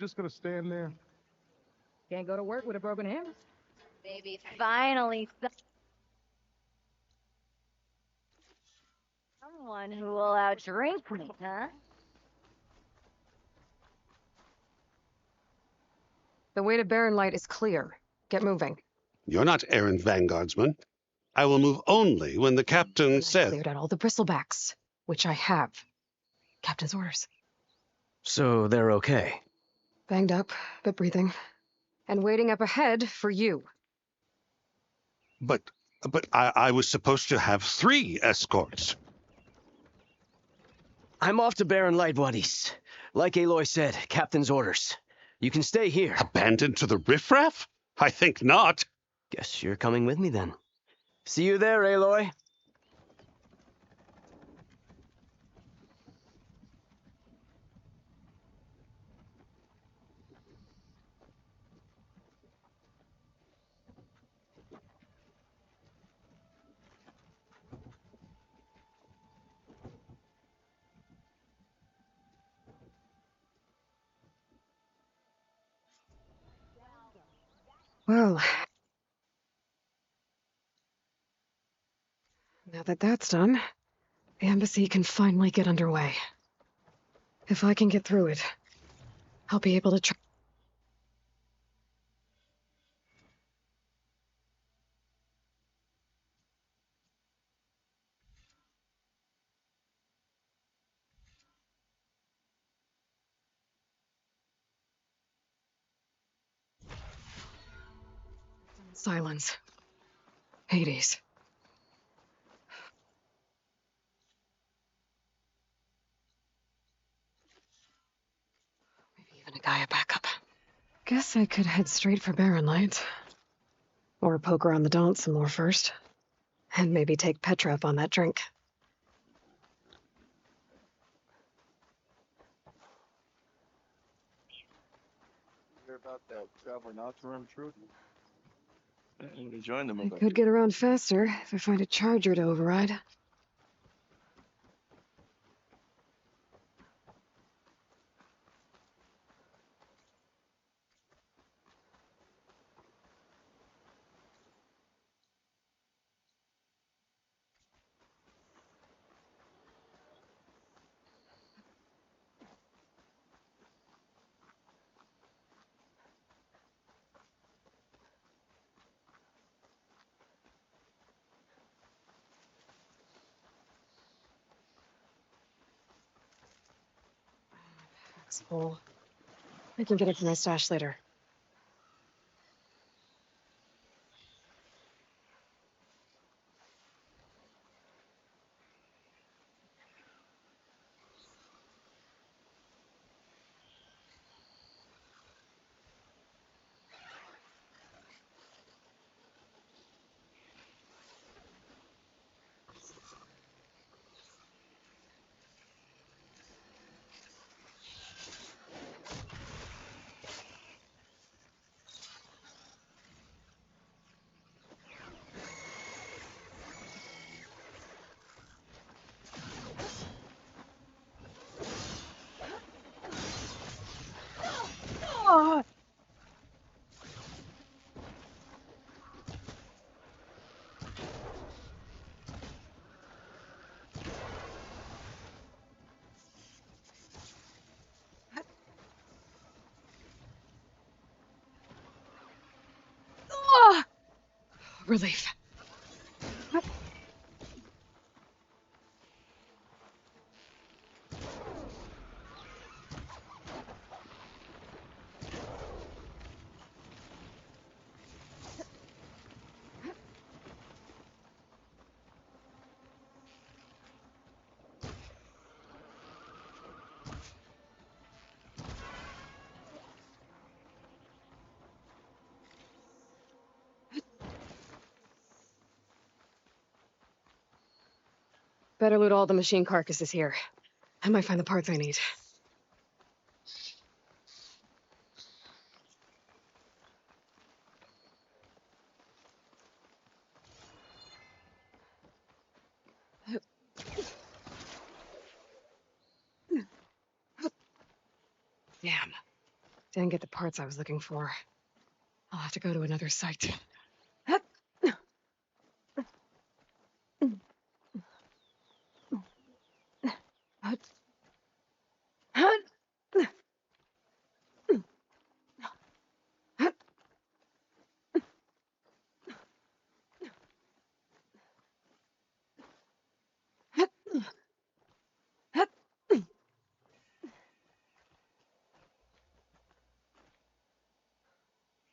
just gonna stand there? Can't go to work with a broken hammer. Maybe finally someone who will outdrink me, huh? The way to Barren Light is clear. Get moving. You're not errand vanguardsman. I will move only when the captain I've says. cleared out all the bristlebacks, which I have. Captain's orders. So they're okay. Banged up, but breathing. And waiting up ahead for you. But I was supposed to have 3 escorts. I'm off to Barren Light, Wadis. Like Aloy said, Captain's orders. You can stay here. Abandoned to the riffraff? I think not. Guess you're coming with me then. See you there, Aloy. Well, now that that's done, the embassy can finally get underway. If I can get through it, I'll be able to try. Silence. Hades. Maybe even a Gaia backup. Guess I could head straight for Barren Light. Or poke around the Daunt some more first. And maybe take Petra up on that drink. Hear about that traveling Oseram truth? I would have joined them. I could get around faster if I find a charger to override. Pack's full. I can get it from my stash later. Relief. Better loot all the machine carcasses here. I might find the parts I need. Damn. Didn't get the parts I was looking for. I'll have to go to another site.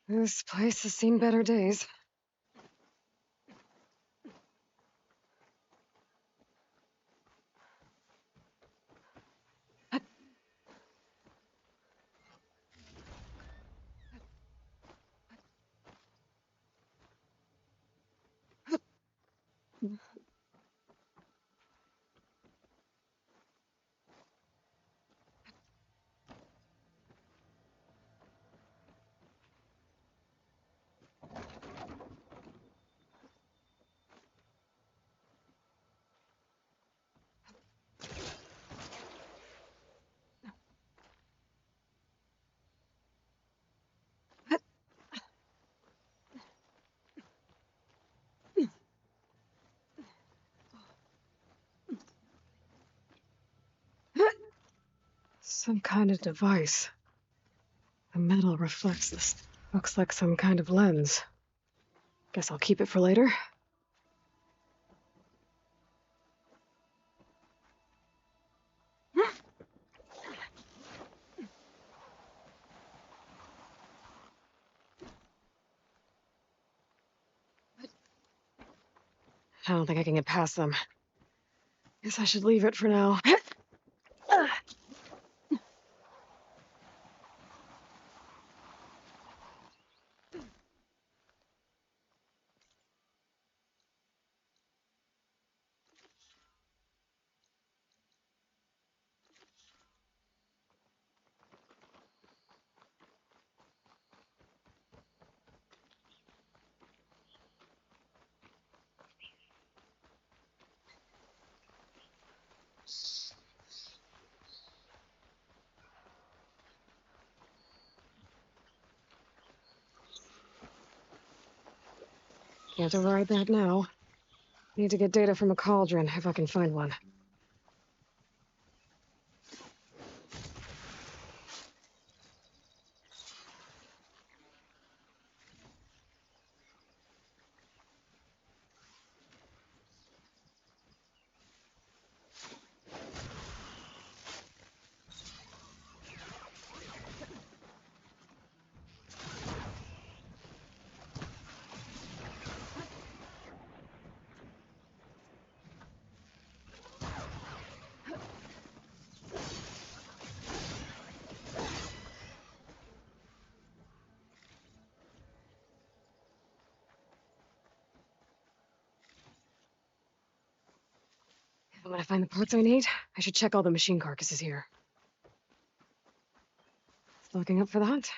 This place has seen better days. Some kind of device. The metal reflects this. Looks like some kind of lens. Guess I'll keep it for later. I don't think I can get past them. Guess I should leave it for now. Can't override that now. Need to get data from a cauldron, if I can find one. If I'm gonna find the parts I need, I should check all the machine carcasses here. Looking up for that.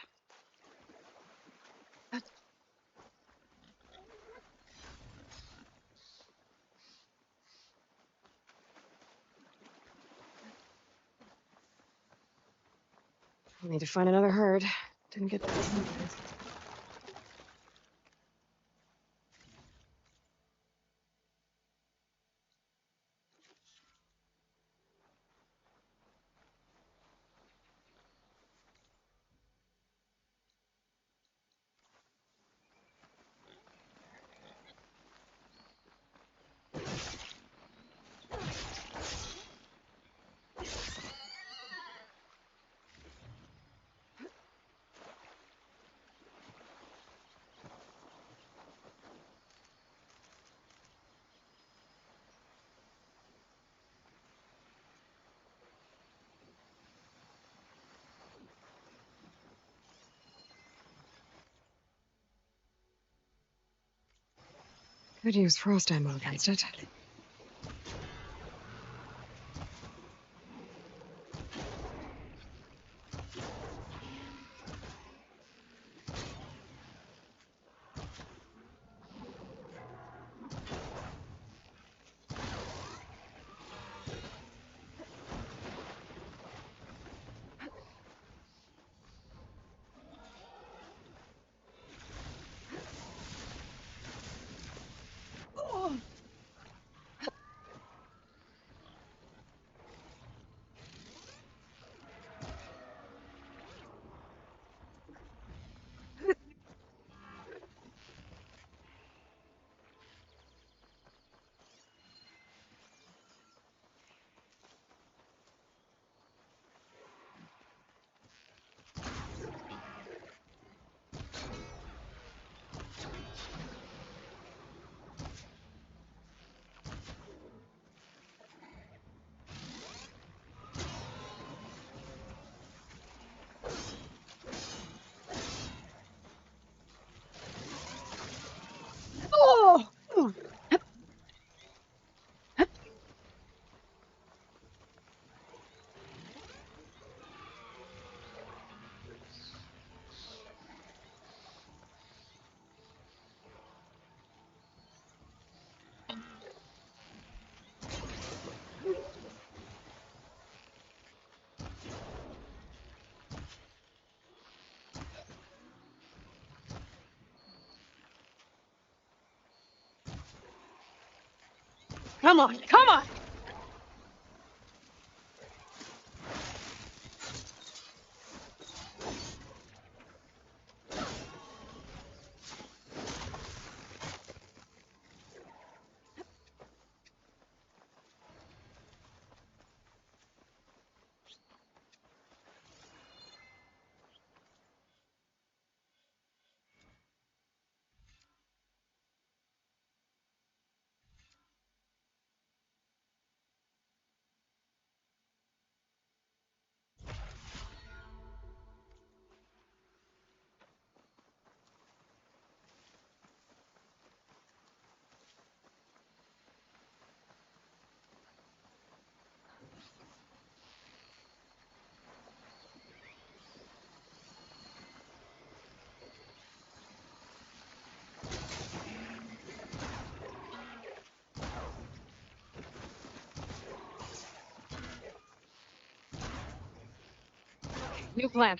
I'll need to find another herd. Didn't get that. Could use frost ammo against it. Come on, come on! New plan.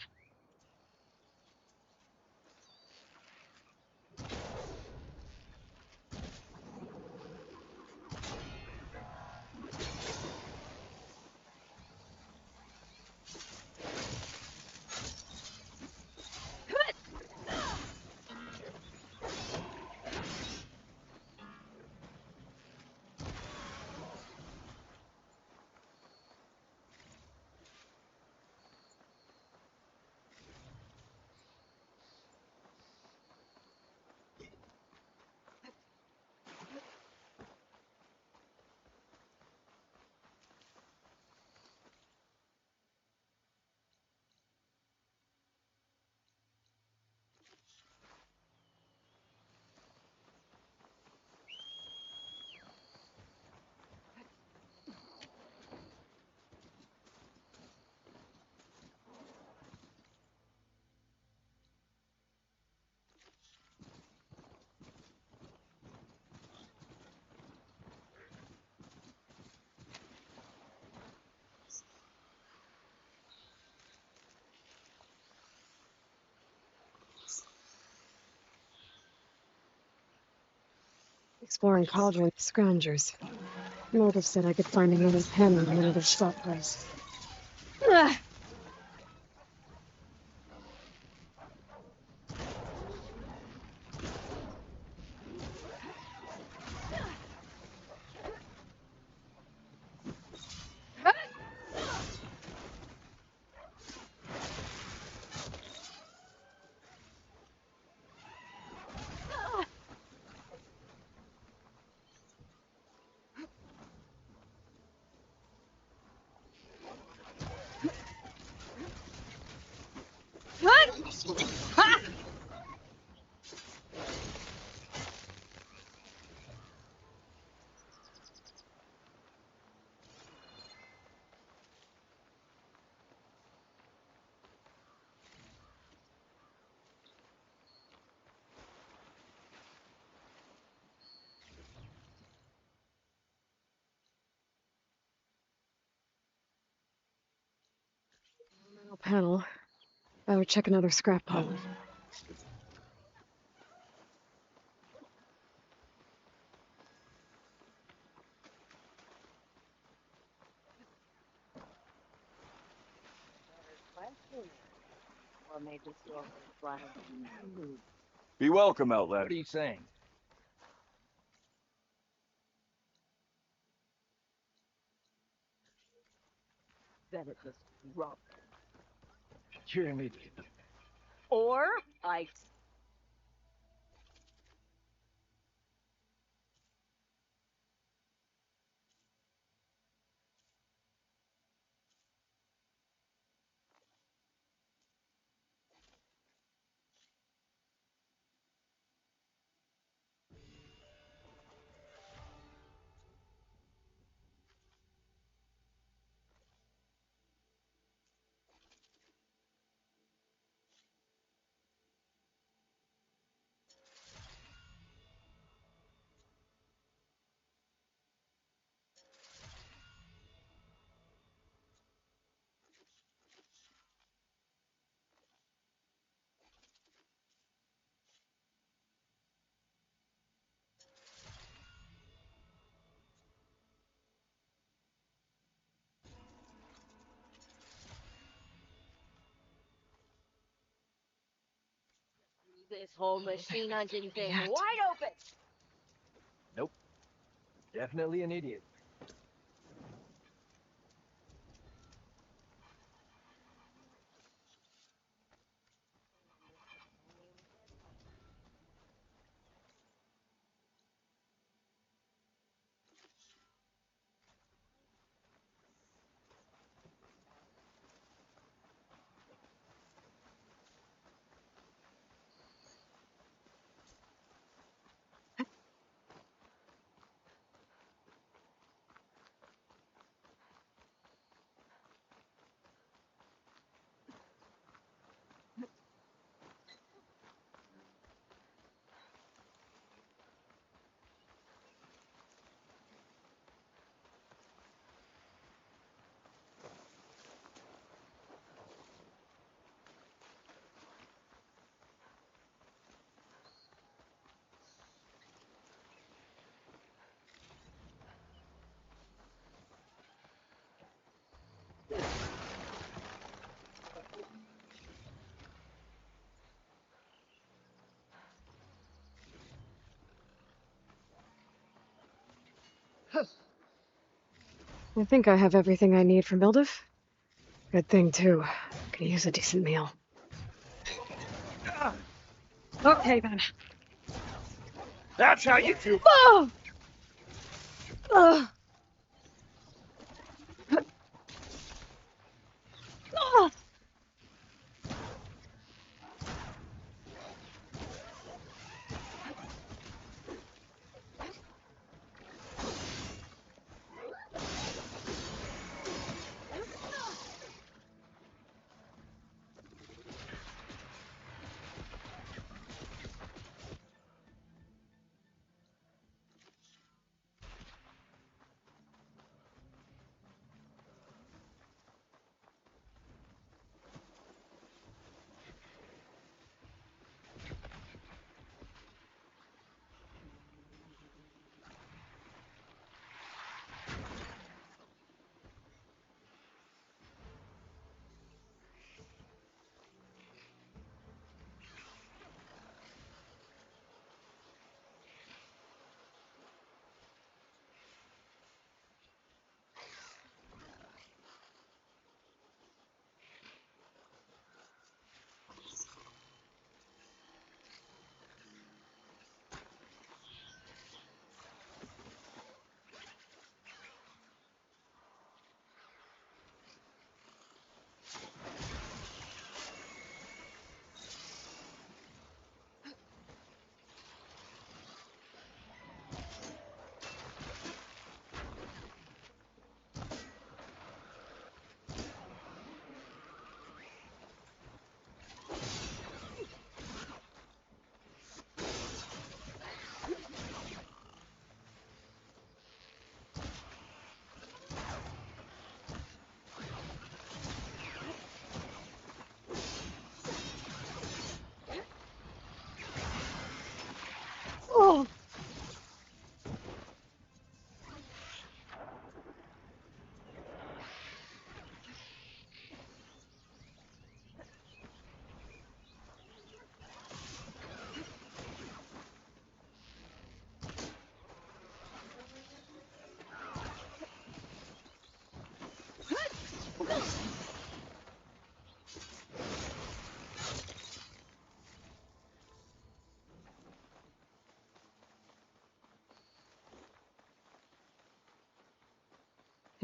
Exploring cauldron scroungers. Motive said I could find another pen in another shop place. Ugh. Metal panel. I would check another scrap pile. Or maybe still flying. Be welcome, Outlander. What are you saying? Better just drop. You're an idiot. Or I this whole machine hunting thing Yet. wide open. Nope. Definitely an idiot. I think I have everything I need for Mildif. Good thing, too. Could use a decent meal. Okay, then. That's how you do. Oh! Ugh. Ah! Oh!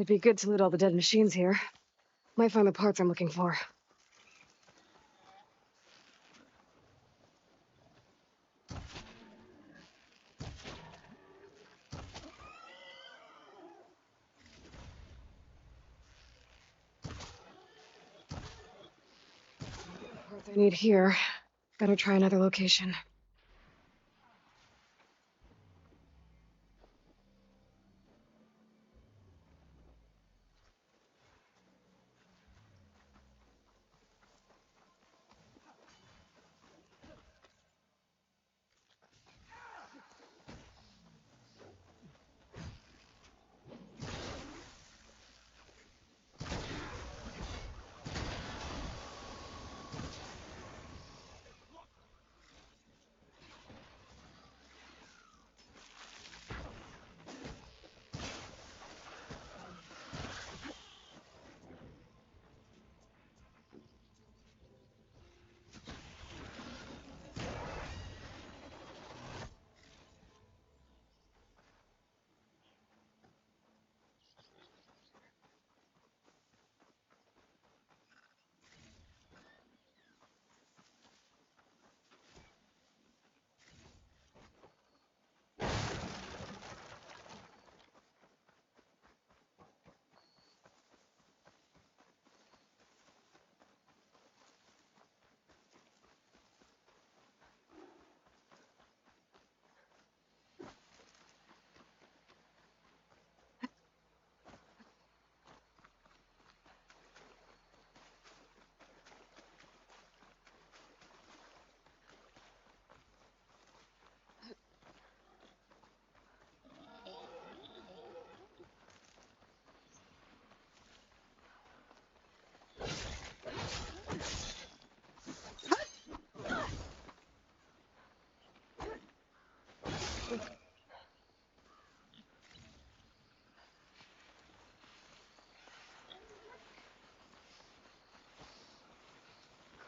It'd be good to loot all the dead machines here. Might find the parts I'm looking for. Parts I need here. Better try another location.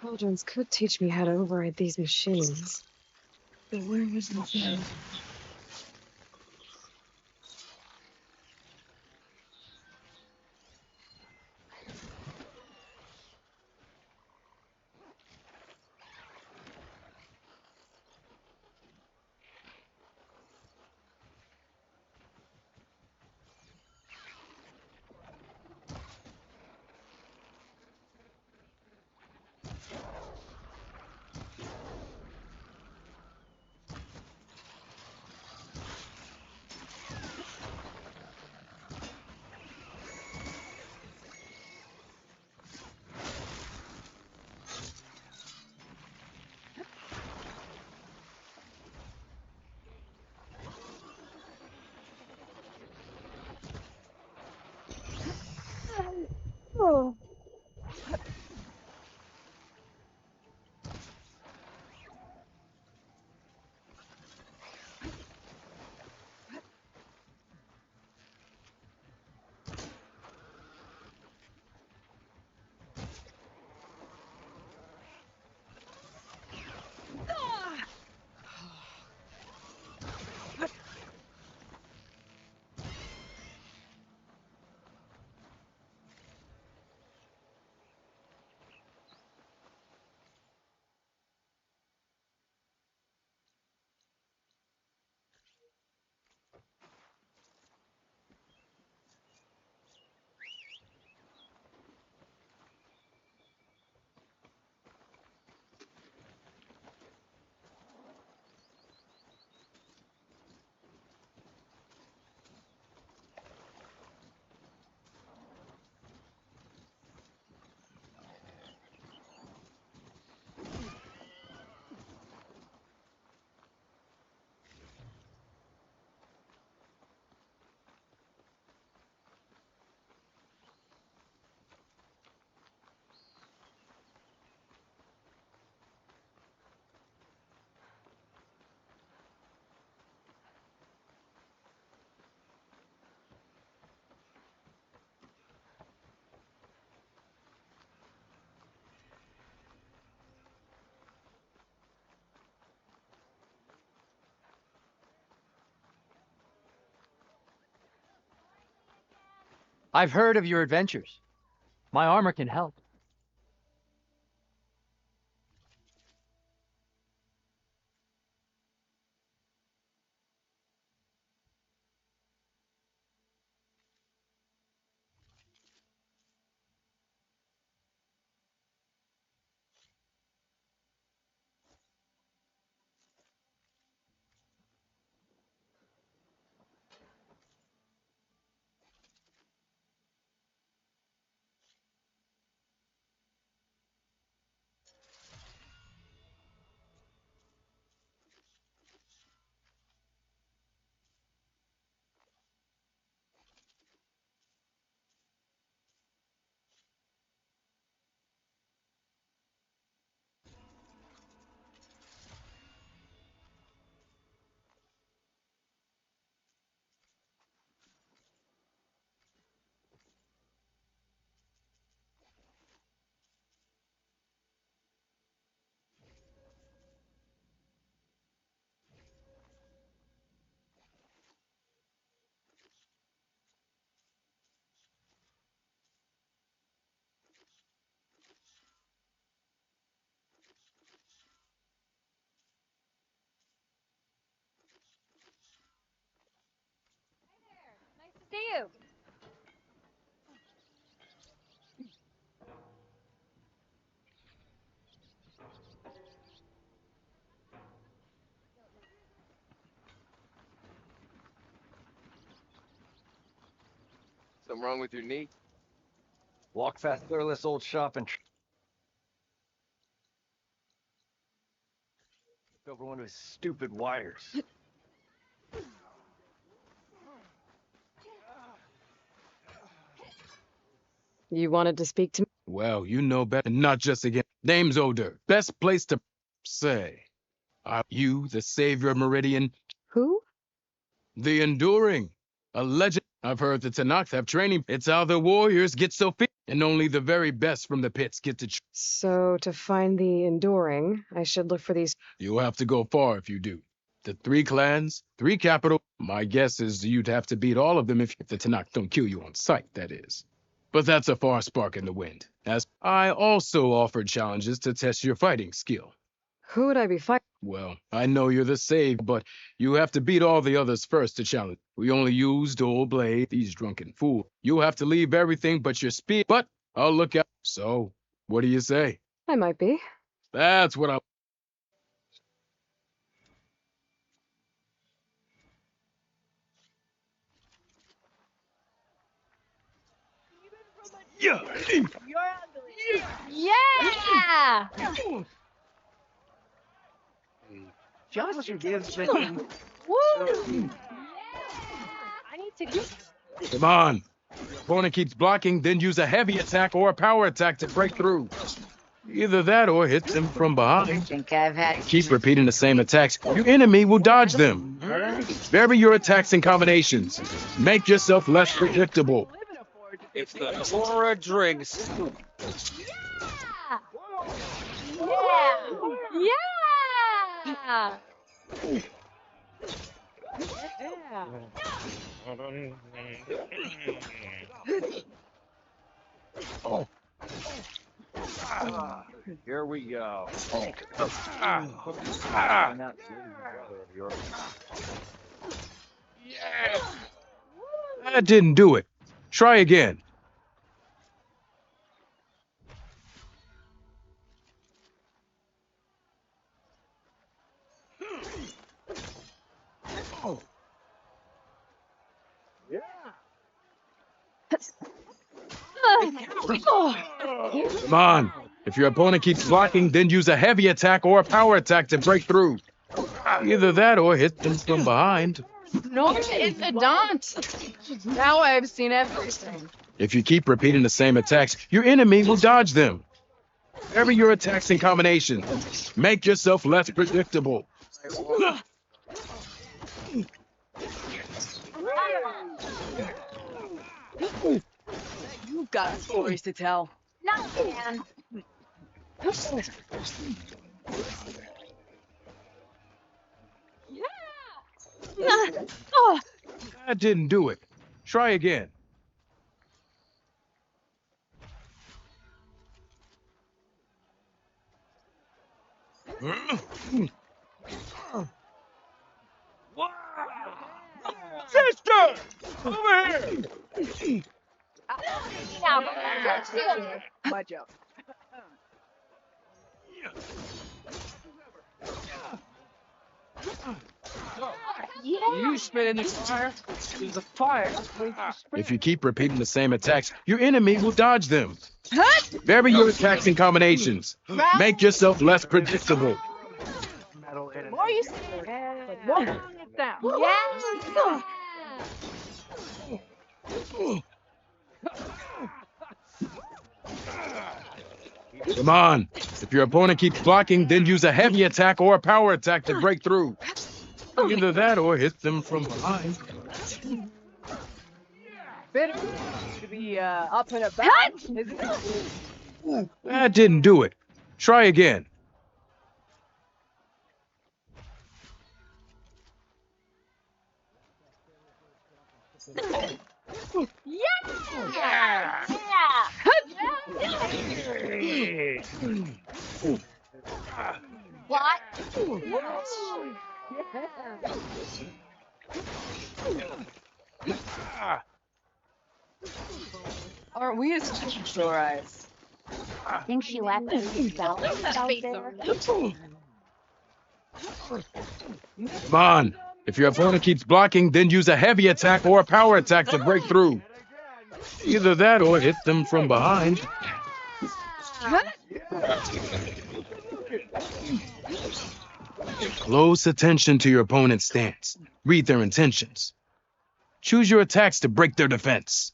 Cauldrons could teach me how to override these machines. But where was the thing? Oh. I've heard of your adventures. My armor can help. See you. Something wrong with your knee? Walk fast, careless old shop and over one of his stupid wires. You wanted to speak to me? Well, you know better, not just again. Name's Oder. Best place to say. Are you the savior of Meridian? Who? The Enduring. A legend. I've heard the Tanakh have training. It's how the warriors get so fit, and only the very best from the pits get to. So, to find the enduring, I should look for these. You'll have to go far if you do. The 3 clans, 3 capital. My guess is you'd have to beat all of them if the Tanakh don't kill you on sight, that is. But that's a far spark in the wind, as I also offered challenges to test your fighting skill. Who would I be fighting? Well, I know you're the save, but you have to beat all the others first to challenge. We only use dual blade, these drunken fools. You'll have to leave everything but your spear, but I'll look out. So, what do you say? I might be. That's what I... Yeah! Yeah! Just gives me. Woo! I need to go. Come on. Opponent keeps blocking, then use a heavy attack or a power attack to break through. Either that or hit them from behind. Think I've had Keep repeating the same attacks. Your enemy will dodge them. Vary your attacks and combinations. Make yourself less predictable. It's the Torah drinks. Yeah! Oh. Here we go. That didn't do it. Try again. Come on. If your opponent keeps blocking, then use a heavy attack or a power attack to break through. Either that or hit them from behind. No, it's a daunt. Now I've seen everything. If you keep repeating the same attacks, your enemy will dodge them. Vary your attacks and combinations. Make yourself less predictable. You've got stories to tell. Not man. That didn't do it. Try again. Sister! Over here! My joke. You spit in the fire? There's a fire. If you keep repeating the same attacks, your enemy will dodge them. Vary your attacks and combinations. Make yourself less predictable. More you say, one it down. Yeah! Come on. If your opponent keeps blocking, then use a heavy attack or a power attack to break through. Either that or hit them from behind. Better to be up and about, isn't it? That didn't do it. Try again. Yeah! What? Aren't we as sure eyes? I think she left the spell out there. Come on. If your opponent keeps blocking, then use a heavy attack or a power attack to break through. Either that or hit them from behind. Close attention to your opponent's stance. Read their intentions. Choose your attacks to break their defense.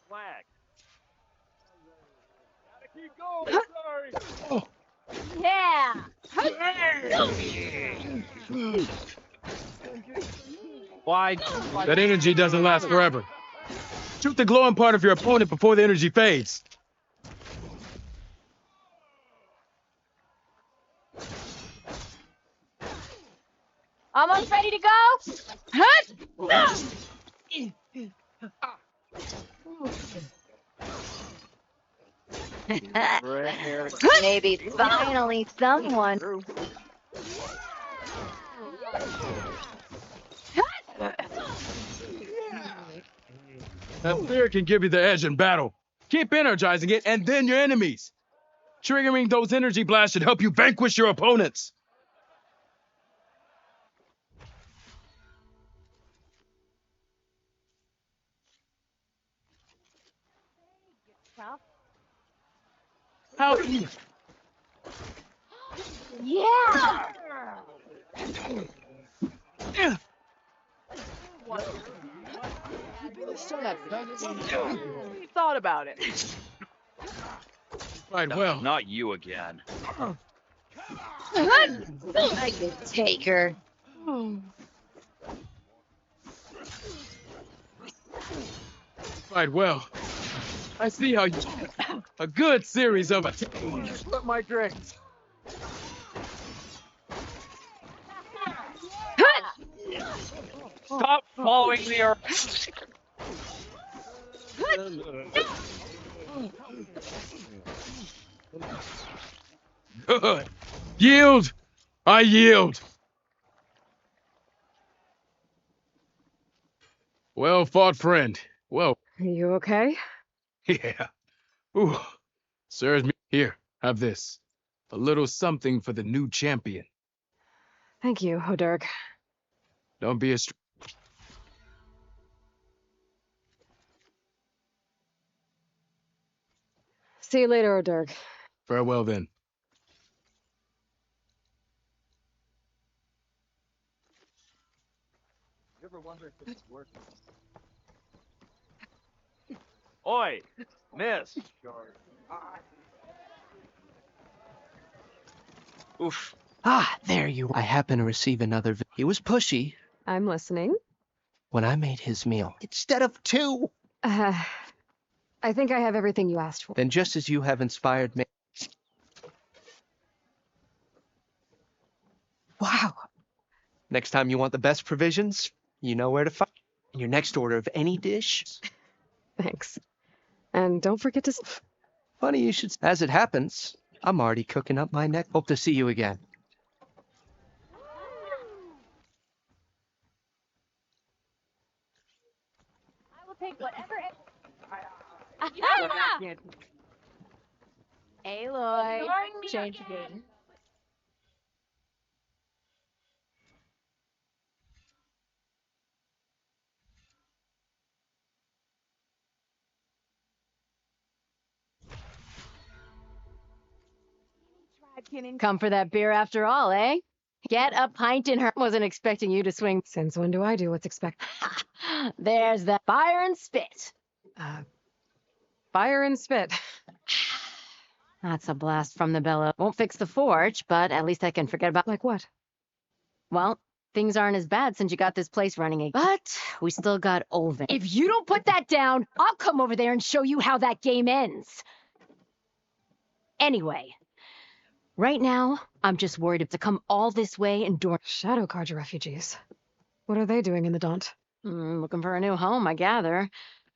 Flag. Gotta keep going, sir. Yeah. Why? That energy doesn't last forever. Shoot the glowing part of your opponent before the energy fades. Almost ready to go? Hut! Maybe finally someone. That fear can give you the edge in battle. Keep energizing it, and then your enemies. Triggering those energy blasts should help you vanquish your opponents. How? Yeah. You thought about it. Right, well. Not you again. I could take her. Right, well. I see how you... A good series of attacks. Slip my drinks. Stop following the earth. Good. Yield! I yield! Well fought, friend. Well, Are you okay? yeah. Ooh. Serves me. Here, have this. A little something for the new champion. Thank you, Hodirk. Don't be a See you later, Hodirk. Farewell, then. You ever wonder if it's working? Oi, miss. Oof. Ah, there you are. I happen to receive another. He was pushy I'm listening. when I made his meal. Instead of two. I think I have everything you asked for. Then just as you have inspired me. Wow. Next time you want the best provisions, you know where to find your next order of any dish. Thanks. And don't forget to... Funny you should. As it happens, I'm already cooking up my neck. Hope to see you again. I will take whatever. Aloy, change again. Come for that beer after all, eh? Get a pint in her. Wasn't expecting you to swing. Since when do I do what's expected? There's that fire and spit. Fire and spit. That's a blast from the bellow. Won't fix the forge, but at least I can forget about. Like what? Well, things aren't as bad since you got this place running again. But we still got Olvin. If you don't put that down, I'll come over there and show you how that game ends. Anyway, right now, I'm just worried if to come all this way and Shadow Carja refugees. What are they doing in the Daunt? looking for a new home, I gather.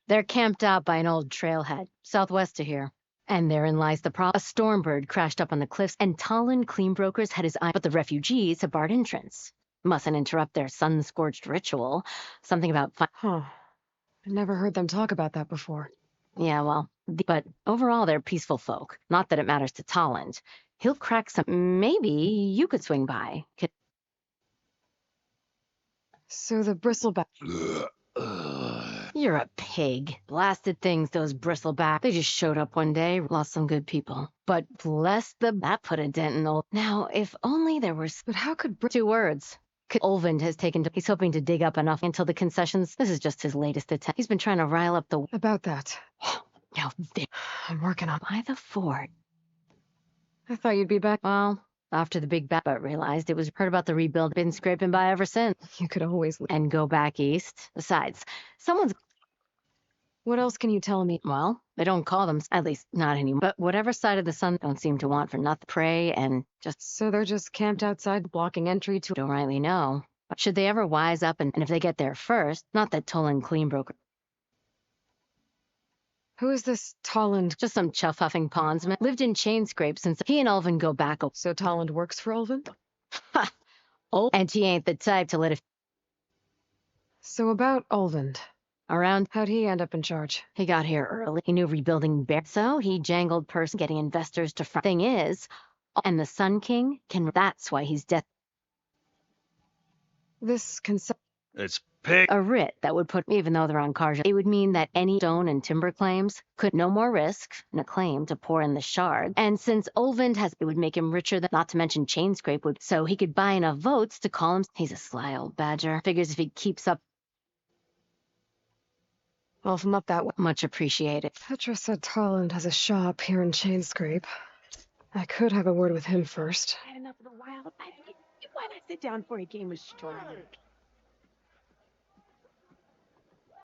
They're camped out by an old trailhead, southwest of here. And therein lies the problem. A stormbird crashed up on the cliffs, and Talon Cleanbrokers had his eye, but the refugees have barred entrance. Mustn't interrupt their sun-scorched ritual. Something about Huh. I never heard them talk about that before. Yeah, well, but overall they're peaceful folk. Not that it matters to Talon. He'll crack some. Maybe you could swing by. So the bristleback. You're a pig. Blasted things, those bristleback. They just showed up one day, lost some good people. But bless that put a dent in old. Now, if only there were. But how could 2 words. Olvind has taken to. He's hoping to dig up enough until the concessions. This is just his latest attempt. He's been trying to rile up the. About that? Now there. I'm working on. By the fort. I thought you'd be back. Well, after the big bat, but realized it was heard about the rebuild, been scraping by ever since, You could always leave. and go back east. Besides, someone's, What else can you tell me? well, they don't call them, at least not anymore, but whatever side of the sun don't seem to want for nothing. Pray and just So they're just camped outside, blocking entry to. don't rightly know. But should they ever wise up, and if they get there first, not that Tolan Cleanbroker, Who is this Tolland? just some chuff-huffing pondsman, lived in Chainscrape since he and Ulvin go back a So Tolland works for Ulvin? oh, and he ain't the type to let it So about Ulvin. around. How'd he end up in charge? He got here early. He knew rebuilding bear, so he jangled person getting investors to front. Thing is, and the Sun King can. That's why he's death. This concept. It's pig. A writ that would put, even though they're on Karja, it would mean that any stone and timber claims could no more risk and a claim to pour in the shard. And since Ulvin has, it would make him richer than, not to mention Chainscrape would, so he could buy enough votes to call him. He's a sly old badger. Figures if he keeps up, Well, if I'm up that way. much appreciated. Petra said Tolland has a shop here in Chainscrape. I could have a word with him first. I had enough of the wild. Why not sit down for a game of Stormbird?